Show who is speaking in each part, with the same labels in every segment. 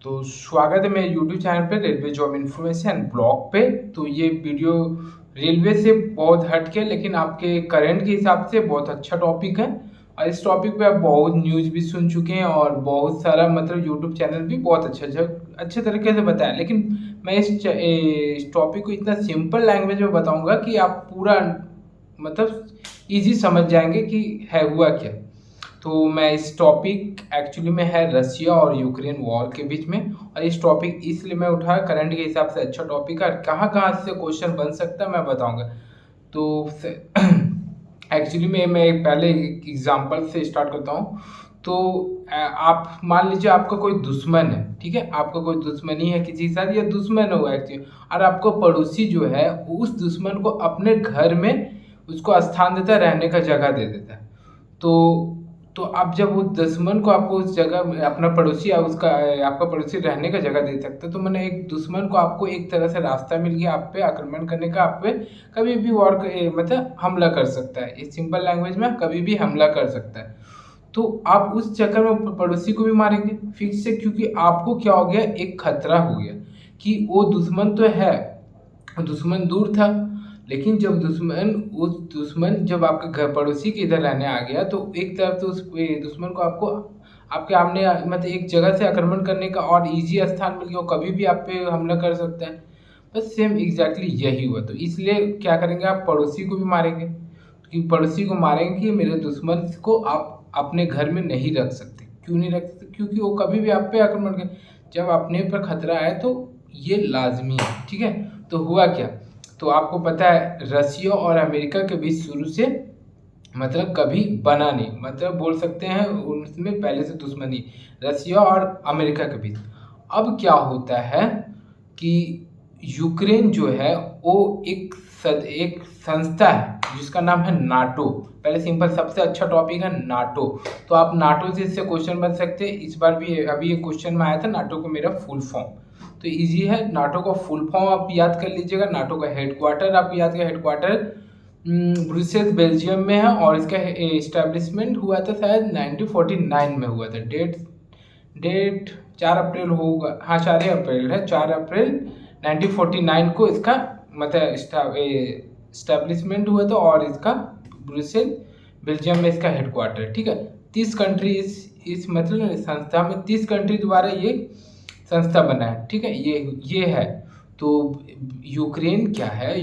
Speaker 1: तो स्वागत है मेरे यूट्यूब चैनल पे रेलवे जॉब इन्फॉर्मेशन ब्लॉग पे। तो ये वीडियो रेलवे से बहुत हट के लेकिन आपके करंट के हिसाब से बहुत अच्छा टॉपिक है। और इस टॉपिक पे आप बहुत न्यूज़ भी सुन चुके हैं और बहुत सारा मतलब यूट्यूब चैनल भी बहुत अच्छे तरीके से बताया। लेकिन मैं इस टॉपिक को इतना सिंपल लैंग्वेज में बताऊंगा कि आप पूरा मतलब इजी समझ जाएंगे कि है हुआ क्या। तो मैं इस टॉपिक एक्चुअली में है रसिया और यूक्रेन वॉर के बीच में। और इस टॉपिक इसलिए मैं उठाया करंट के हिसाब से अच्छा टॉपिक है, कहाँ कहाँ से क्वेश्चन बन सकता है मैं बताऊंगा। तो एक्चुअली में मैं पहले एक एग्जांपल से स्टार्ट करता हूँ। तो आप मान लीजिए आपका कोई दुश्मन है, ठीक है, आपका कोई दुश्मनी है किसी के साथ या दुश्मन हो एक्चुअली, और आपको पड़ोसी जो है उस दुश्मन को अपने घर में उसको स्थान देता है, रहने का जगह दे देता है। तो तो अब जब उस दुश्मन को आपको उस जगह में अपना पड़ोसी या उसका आपका पड़ोसी रहने का जगह दे सकता है, तो मैंने एक दुश्मन को आपको एक तरह से रास्ता मिल गया आप पे आक्रमण करने का, आप पे कभी भी वॉर मतलब हमला कर सकता है। इस सिंपल लैंग्वेज में कभी भी हमला कर सकता है। तो आप उस चक्कर में पड़ोसी को भी मारेंगे फिक्स से, क्योंकि आपको क्या हो गया, एक खतरा हो गया कि वो दुश्मन तो है, दुश्मन दूर था, लेकिन जब दुश्मन जब आपके घर पड़ोसी के इधर रहने आ गया तो एक तरफ तो उस दुश्मन को आपको आपके आमने मतलब एक जगह से आक्रमण करने का और इजी स्थान मिल गया, वो कभी भी आप पे हमला कर सकता है। बस सेम एग्जैक्टली यही हुआ। तो इसलिए क्या करेंगे, आप पड़ोसी को भी मारेंगे, कि पड़ोसी को मारेंगे कि मेरे दुश्मन को आप अपने घर में नहीं रख सकते। क्यों नहीं रख सकते? क्योंकि वो कभी भी आप पे आक्रमण कर, जब अपने पर खतरा आए तो ये लाजमी है, ठीक है। तो हुआ क्या, तो आपको पता है रसिया और अमेरिका के बीच शुरू से मतलब कभी बना नहीं, मतलब बोल सकते हैं उसमें पहले से दुश्मनी रसिया और अमेरिका के बीच। अब क्या होता है कि यूक्रेन जो है वो एक संस्था है जिसका नाम है नाटो। पहले सिंपल सबसे अच्छा टॉपिक है नाटो। तो आप नाटो से इससे क्वेश्चन बन सकते हैं। इस बार भी अभी एक क्वेश्चन में आया था नाटो को मेरा फुल फॉर्म, तो इजी है। नाटो का फुल फॉर्म आप याद कर लीजिएगा। नाटो का हेडक्वार्टर आप याद कर, हेडक्वार्टर ब्रुसेल्स बेल्जियम में है और इसका एस्टेब्लिशमेंट हुआ था शायद 1949 में हुआ था। डेट डेट 4 अप्रैल होगा, हाँ 4 अप्रैल है, 4 अप्रैल 1949 को इसका मतलब एस्टेब्लिशमेंट हुआ था और इसका ब्रुसेल बेल्जियम में इसका हेडक्वार्टर, ठीक है। 30 कंट्री इस मतलब संस्था में 30 कंट्री द्वारा ये संस्था बना है, ठीक है। ये है। तो यूक्रेन क्या है,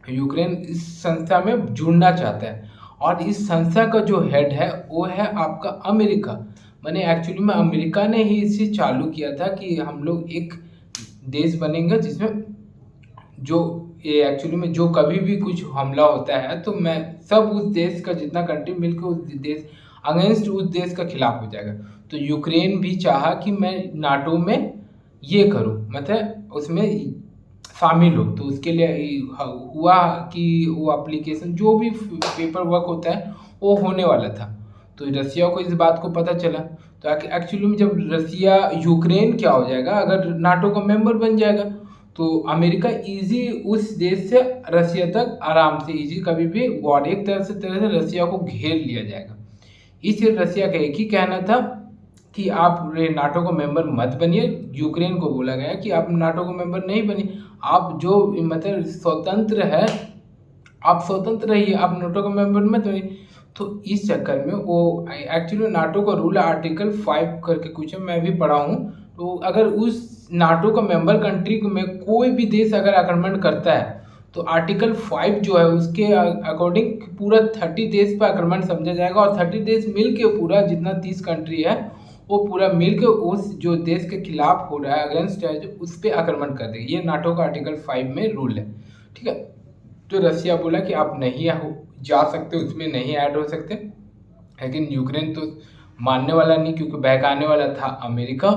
Speaker 1: यूक्रेन इस संस्था में जुड़ना चाहता है और इस संस्था का जो हेड है वो है आपका अमेरिका। मैंने एक्चुअली में अमेरिका ने ही इसे चालू किया था कि हम लोग एक देश बनेंगे जिसमें जो ये एक्चुअली में जो कभी भी कुछ हमला होता है तो मैं सब उस देश का जितना कंट्री मिलकर उस देश अगेंस्ट उस देश का खिलाफ हो जाएगा। तो यूक्रेन भी चाहा कि मैं नाटो में ये करूं, मतलब उसमें शामिल हो। तो उसके लिए हुआ कि वो एप्लीकेशन जो भी पेपर वर्क होता है वो होने वाला था। तो रसिया को इस बात को पता चला, तो एक्चुअली में जब रसिया यूक्रेन क्या हो जाएगा, अगर नाटो का मेंबर बन जाएगा तो अमेरिका इजी उस देश से रसिया तक आराम से इजी कभी भी वॉर एक तरह से रसिया को घेर लिया जाएगा। इसलिए रसिया का एक ही कहना था कि आप नाटो का मेंबर मत बनिए। यूक्रेन को बोला गया कि आप नाटो का मेंबर नहीं बनिए, आप जो मतलब स्वतंत्र है आप स्वतंत्र रहिए, आप नाटो का मेंबर मत बनिए। तो इस चक्कर में वो एक्चुअली नाटो का रूल आर्टिकल 5 करके कुछ है, मैं भी पढ़ा हूँ। तो अगर उस नाटो का मेंबर कंट्री में कोई भी देश अगर आक्रमण करता है तो आर्टिकल 5 जो है उसके अकॉर्डिंग पूरा 30 देश पर आक्रमण समझा जाएगा और 30 देश मिल के पूरा जितना 30 कंट्री है वो पूरा मिल के उस जो देश के खिलाफ हो रहा है अगेंस्ट है जो उस पर आक्रमण कर देगा। ये नाटो का आर्टिकल 5 में रूल है, ठीक है। तो रसिया बोला कि आप नहीं जा सकते, उसमें नहीं ऐड हो सकते। लेकिन यूक्रेन तो मानने वाला नहीं, क्योंकि बहकाने वाला था अमेरिका,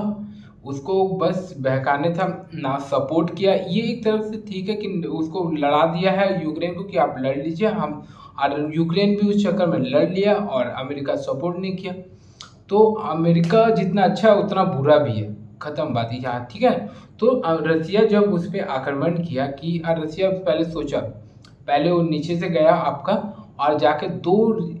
Speaker 1: उसको बस बहकाने था ना, सपोर्ट किया। ये एक तरफ से ठीक है कि उसको लड़ा दिया है यूक्रेन को कि आप लड़ लीजिए हम, और यूक्रेन भी उस चक्कर में लड़ लिया और अमेरिका सपोर्ट नहीं किया। तो अमेरिका जितना अच्छा है उतना बुरा भी है, खत्म बात है यहाँ, ठीक है। तो रसिया जब उस पर आक्रमण किया कि रसिया पहले सोचा, पहले वो नीचे से गया आपका और जाके 2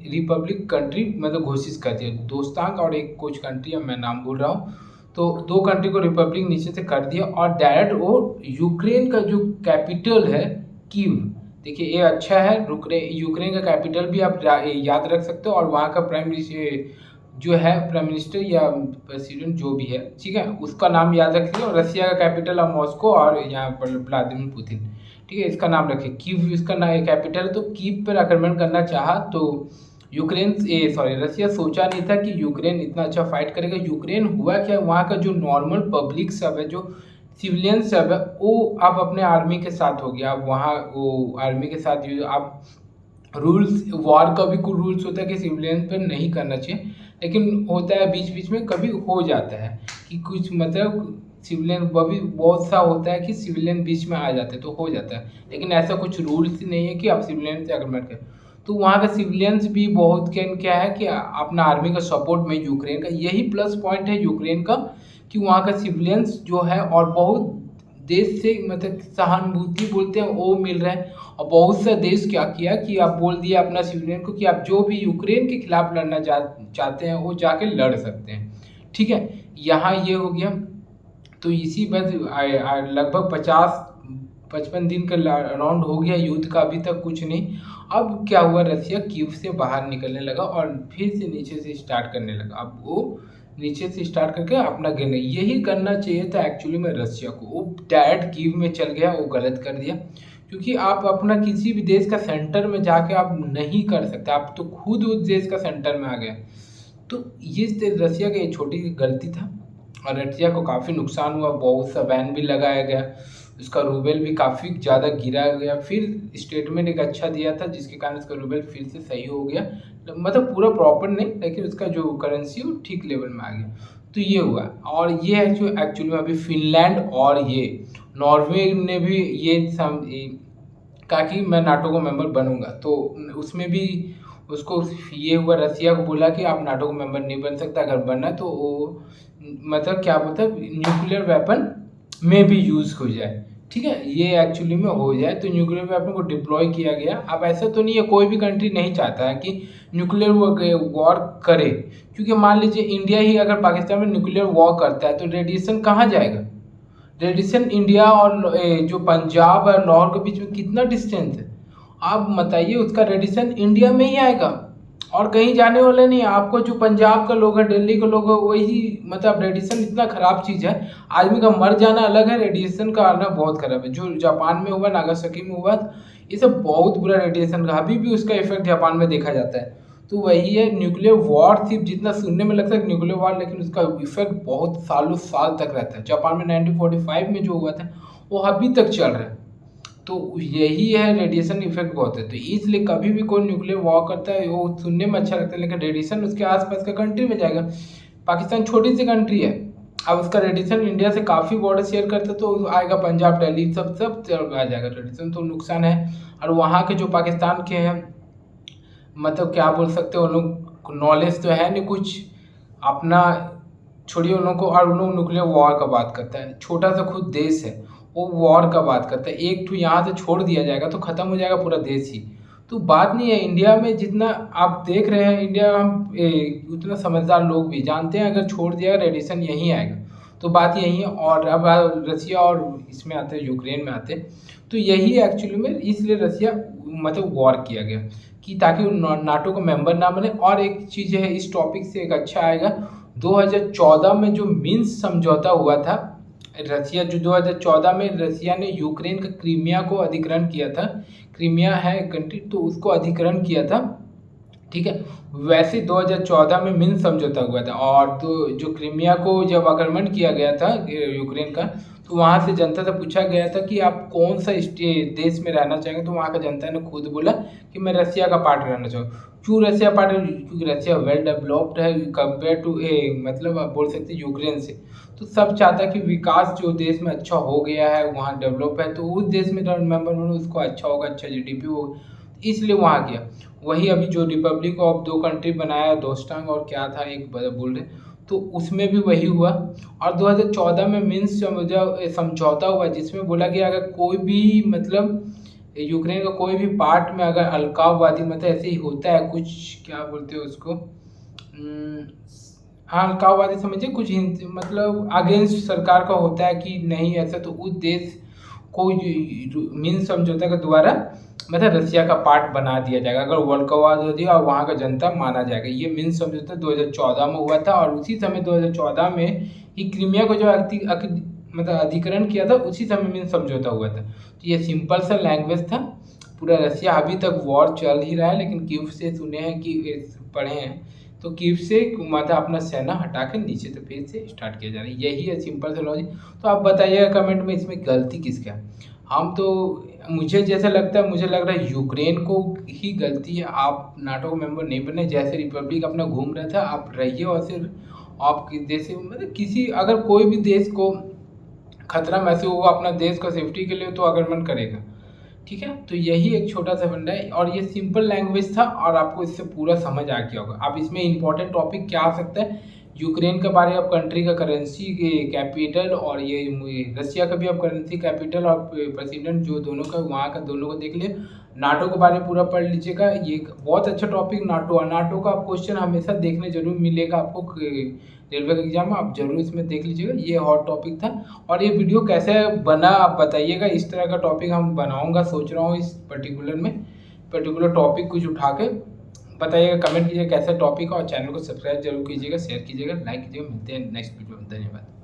Speaker 1: रिपब्लिक कंट्री मतलब घोषित कर दिया, दोस्तान और एक कुछ कंट्री है मैं नाम भूल रहा हूँ। तो 2 कंट्री को रिपब्लिक नीचे से कर दिया और डायरेक्ट वो यूक्रेन का जो कैपिटल है कीव, देखिए ये अच्छा है, यूक्रेन का कैपिटल भी आप याद रख सकते हो और वहाँ का प्राइम मिनिस्टर जो है, प्राइम मिनिस्टर या प्रेसिडेंट जो भी है, ठीक है, उसका नाम याद रखिए। और रसिया का कैपिटल है मॉस्को और यहाँ पर व्लादिमीर पुतिन, ठीक है, इसका नाम रखिए कीव, इसका नाम कैपिटल। तो कीव पर आक्रमण करना चाहा तो रसिया सोचा नहीं था कि यूक्रेन इतना अच्छा फाइट करेगा। यूक्रेन हुआ क्या, वहाँ का जो नॉर्मल पब्लिक सब है, जो सिविलियन सब है, वो आप अपने आर्मी के साथ हो गया। आप वहाँ वो आर्मी के साथ आप रूल्स, वॉर का भी कुछ रूल्स होता है कि सिविलियन पर नहीं करना चाहिए, लेकिन होता है बीच बीच में कभी हो जाता है कि कुछ मतलब सिविलियन भी बहुत सा होता है कि सिविलियन बीच में आ जाते हैं तो हो जाता है, लेकिन ऐसा कुछ रूल्स नहीं है कि आप सिविलियन से आक्रमण करें। तो वहाँ का सिविलियंस भी बहुत क्या है कि अपना आर्मी का सपोर्ट में यूक्रेन का यही प्लस पॉइंट है यूक्रेन का कि वहाँ का सिविलियंस जो है और बहुत देश से मतलब सहानुभूति बोलते हैं वो मिल रहा है। और बहुत सा देश क्या किया कि आप बोल दिया अपना सिविलियन को कि आप जो भी यूक्रेन के खिलाफ लड़ना चाहते हैं वो जाके लड़ सकते हैं, ठीक है, यहाँ ये हो गया। तो इसी बस लगभग 50-55 दिन का राउंड हो गया युद्ध का, अभी तक कुछ नहीं। अब क्या हुआ, रसिया कीव से बाहर निकलने लगा और फिर से नीचे से स्टार्ट करने लगा। अब वो नीचे से स्टार्ट करके अपना गिरने, यही करना चाहिए था एक्चुअली में रसिया को। वो डायरेक्ट कीव में चल गया, वो गलत कर दिया, क्योंकि आप अपना किसी भी देश का सेंटर में जाके आप नहीं कर सकते, आप तो खुद उस देश का सेंटर में आ गए। तो ये रसिया का एक छोटी सी गलती था और रसिया को काफ़ी नुकसान हुआ, बहुत सा बैन भी लगाया गया, उसका रूबल भी काफ़ी ज़्यादा गिरा गया। फिर स्टेटमेंट एक अच्छा दिया था जिसके कारण उसका रूबल फिर से सही हो गया, मतलब पूरा प्रॉपर नहीं, लेकिन उसका जो करेंसी वो ठीक लेवल में आ गया। तो ये हुआ। और ये है जो एक्चुअली में अभी फिनलैंड और ये नॉर्वे ने भी ये कहा कि मैं नाटो का मेंबर बनूंगा, तो उसमें भी उसको ये हुआ, रसिया को बोला कि आप नाटो का मेंबर नहीं बन सकता, अगर बनना तो वो मतलब क्या बोलता है न्यूक्लियर वेपन में भी यूज़ हो जाए, ठीक है, ये एक्चुअली में हो जाए। तो न्यूक्लियर वेपन को डिप्लॉय किया गया। अब ऐसा तो नहीं है, कोई भी कंट्री नहीं चाहता है कि न्यूक्लियर वॉर करे, क्योंकि मान लीजिए इंडिया ही अगर पाकिस्तान में न्यूक्लियर वॉर करता है तो रेडिएशन कहाँ जाएगा। रेडिएशन इंडिया और जो पंजाब और लाहौर के बीच में कितना डिस्टेंस है, आप बताइए, उसका रेडिएशन इंडिया में ही आएगा और कहीं जाने वाला नहीं। आपको जो पंजाब का लोग है, दिल्ली के लोग है, वही मतलब रेडिएशन इतना खराब चीज़ है, आदमी का मर जाना अलग है, रेडिएशन का आना बहुत खराब है। जो जापान में हुआ, नागासाकी में हुआ, ये सब बहुत बुरा रेडिएशन का, अभी भी उसका इफेक्ट जापान में देखा जाता है। तो वही है, न्यूक्लियर वॉर सिर्फ जितना सुनने में लगता है न्यूक्लियर वॉर, लेकिन उसका इफेक्ट बहुत सालों साल तक रहता है। जापान में 1945 में जो हुआ था वो अभी तक चल रहा है। तो यही है, रेडिएशन इफेक्ट बहुत है। तो इसलिए कभी भी कोई न्यूक्लियर वॉर करता है वो सुनने में अच्छा लगता है, लेकिन रेडिएशन उसके आसपास का कंट्री में जाएगा। पाकिस्तान छोटी सी कंट्री है, अब उसका रेडिएशन इंडिया से काफ़ी बॉर्डर शेयर करता है, तो आएगा पंजाब, दिल्ली, सब सब आ जाएगा रेडिएशन, तो नुकसान है। और वहाँ के जो पाकिस्तान के हैं, मतलब क्या बोल सकते हो, उन लोग नॉलेज तो है नहीं कुछ अपना, छोड़िए उन लोगों को। और उन लोग न्यूक्लियर वॉर का बात करता है, छोटा सा खुद देश है, वो वॉर का बात करता है। एक तो यहाँ से छोड़ दिया जाएगा तो ख़त्म हो जाएगा पूरा देश ही। तो बात नहीं है, इंडिया में जितना आप देख रहे हैं, इंडिया हम उतना समझदार लोग भी जानते हैं अगर छोड़ दिया रेडिएशन यहीं आएगा। तो बात यही है। और अब रसिया और इसमें आते हैं, यूक्रेन में आते हैं, तो यही एक्चुअली में इसलिए रसिया मतलब वॉर किया गया कि ताकि वो नाटो का मेंबर ना बने। और एक चीज़ है, इस टॉपिक से एक अच्छा आएगा, 2014 में जो मिन्स्क समझौता हुआ था, रसिया जो 2014 में रसिया ने यूक्रेन का क्रीमिया को अधिग्रहण किया था, क्रीमिया है कंट्री, तो उसको अधिग्रहण किया था, ठीक है। वैसे 2014 में मिन्स्क समझौता हुआ था, और तो जो क्रीमिया को जब आक्रमण किया गया था यूक्रेन का, तो वहाँ से जनता से पूछा गया था कि आप कौन सा देश में रहना चाहेंगे, तो वहाँ का जनता ने खुद बोला कि मैं रसिया का पार्ट रहना चाहूँ। क्यों रसिया पार्ट? क्योंकि रसिया वेल डेवलप्ड है कंपेयर टू मतलब आप बोल सकते हैं यूक्रेन से। तो सब चाहता है कि विकास जो देश में अच्छा हो गया है, वहाँ डेवलप है, तो उस देश में मेंबर बनो, उसको अच्छा होगा, अच्छा जीडीपी होगा, इसलिए वहाँ गया। वही अभी जो रिपब्लिक ऑफ दो कंट्री बनाया, दोस्तांग और क्या था एक बोल रहे, तो उसमें भी वही हुआ। और 2014 में मिन्स्क समझौता हुआ, जिसमें बोला गया अगर कोई भी मतलब यूक्रेन का कोई भी पार्ट में अगर अलगाववादी मतलब ऐसे ही होता है कुछ, क्या बोलते हैं उसको, हाँ, अलगाववादी समझिए कुछ मतलब अगेंस्ट सरकार का होता है कि नहीं ऐसा, तो उस देश को मिन्स समझौता के द्वारा मतलब रसिया का पार्ट बना दिया जाएगा, अगर वो अलगाववाद हो दिया और वहाँ का जनता माना जाएगा। ये मिन्स समझौता 2014 में हुआ था, और उसी समय 2014 में ही क्रीमिया को जो मतलब अधिकरण किया था, उसी समय मिन्स समझौता हुआ था। तो ये सिंपल सा लैंग्वेज था। पूरा रसिया अभी तक वॉर चल ही रहा है, लेकिन कीव से सुने हैं कि पढ़े हैं, तो कीव से मतलब अपना सेना हटा के नीचे से फिर से स्टार्ट किया जा रहा है। यही है सिंपल सा लॉजिक। तो आप बताइएगा कमेंट में इसमें गलती किसका है। हम तो मुझे जैसा लगता है, मुझे लग रहा है यूक्रेन को ही गलती है। आप नाटो मेंबर नहीं बने, जैसे रिपब्लिक अपना घूम रहा था, आप रहिए और सिर्फ आपके देश से मतलब किसी अगर कोई भी देश को खतरा महसूस होगा अपना देश का सेफ्टी के लिए, तो आक्रमण करेगा। ठीक है, तो यही एक छोटा सा फंडा है, और ये सिंपल लैंग्वेज था और आपको इससे पूरा समझ आ गया होगा। अब इसमें इंपॉर्टेंट टॉपिक क्या आ सकता है, यूक्रेन के बारे में आप कंट्री का करेंसी कैपिटल, और ये रसिया का भी आप करेंसी कैपिटल और प्रेसिडेंट जो दोनों का वहाँ का दोनों को देख लिए। नाटो के बारे में पूरा पढ़ लीजिएगा, ये एक बहुत अच्छा टॉपिक नाटो। नाटो का क्वेश्चन हमेशा देखने जरूर मिलेगा आपको रेलवे के एग्जाम में, आप जरूर इसमें देख लीजिएगा। ये हॉट टॉपिक था। और ये वीडियो कैसे बना आप बताइएगा, इस तरह का टॉपिक हम बनाऊंगा, सोच रहा हूँ इस पर्टिकुलर टॉपिक कुछ उठा के बताइएगा, कमेंट कीजिएगा कैसा टॉपिक है, और चैनल को सब्सक्राइब जरूर कीजिएगा, शेयर कीजिएगा, लाइक कीजिएगा। मिलते हैं नेक्स्ट वीडियो में, धन्यवाद।